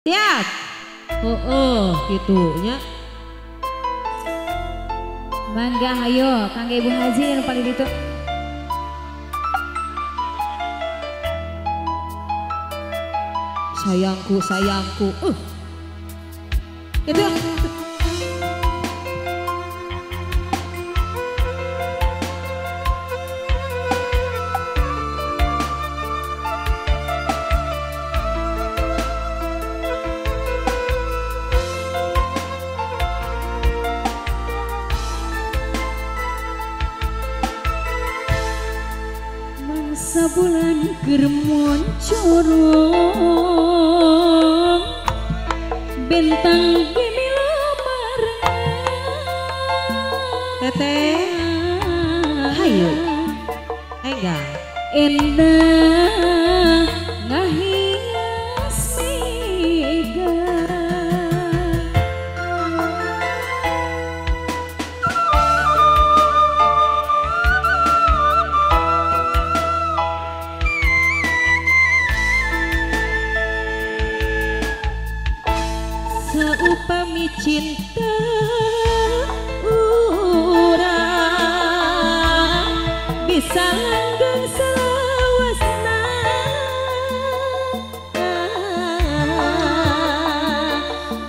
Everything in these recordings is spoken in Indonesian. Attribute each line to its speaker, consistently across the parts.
Speaker 1: Siap. Gitunya.
Speaker 2: Mangga hayo kangge Ibu Haji yang paling itu.
Speaker 1: Sayangku, sayangku. Gitu.
Speaker 2: Sabulan germon corong bentang gemila bareng
Speaker 1: Teteh hayu enggak
Speaker 2: endah ngahias mega saupami cinta urang bisa langgeng selawasna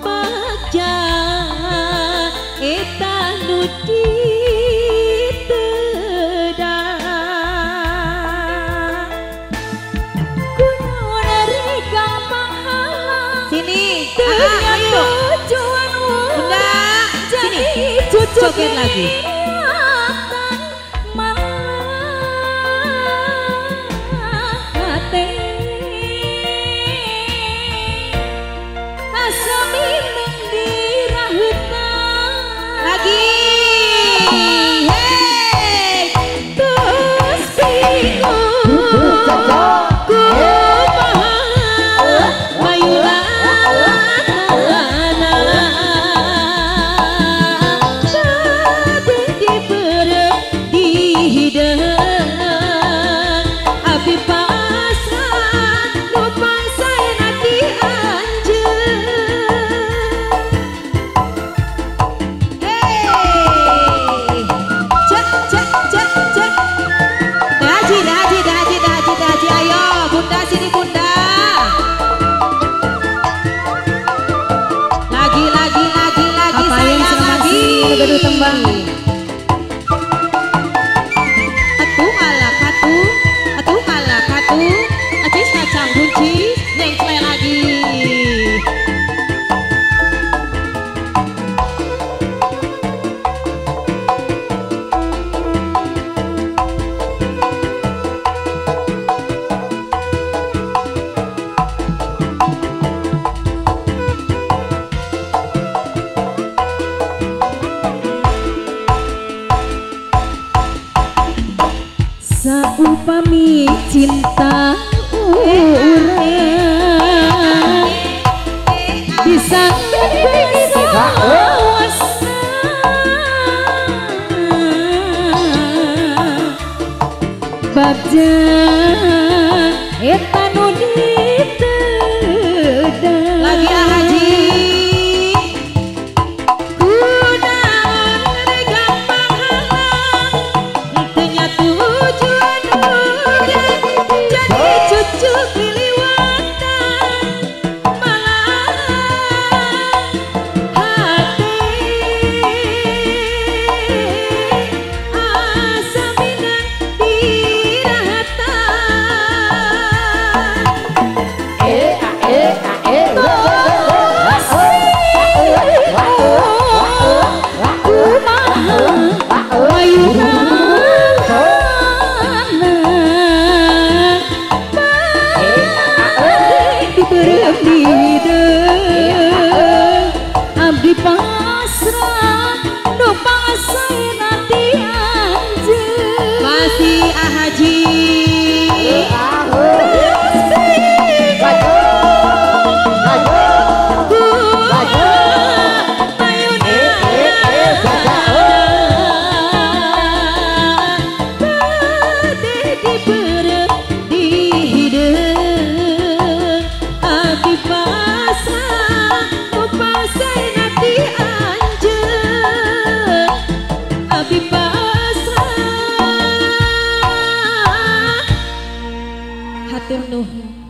Speaker 2: bagja eta nu ditedang kunaon ari kang pahala
Speaker 1: sini
Speaker 2: ayo tujuan
Speaker 1: Bunda
Speaker 2: jadi
Speaker 1: sini
Speaker 2: cucu
Speaker 1: joget lagi lagi hey
Speaker 2: terus bingung ku
Speaker 1: Gaduh tembang atuh malah katu acis kacang kunci nengklek lagi
Speaker 2: saupami cinta urang bisa selawasna bagja eta nu ditedang
Speaker 1: lagi Haji abdi pasrah numpang saya nanti anjeun masih Haji
Speaker 3: Haji
Speaker 1: dipasrah hatur nuhun.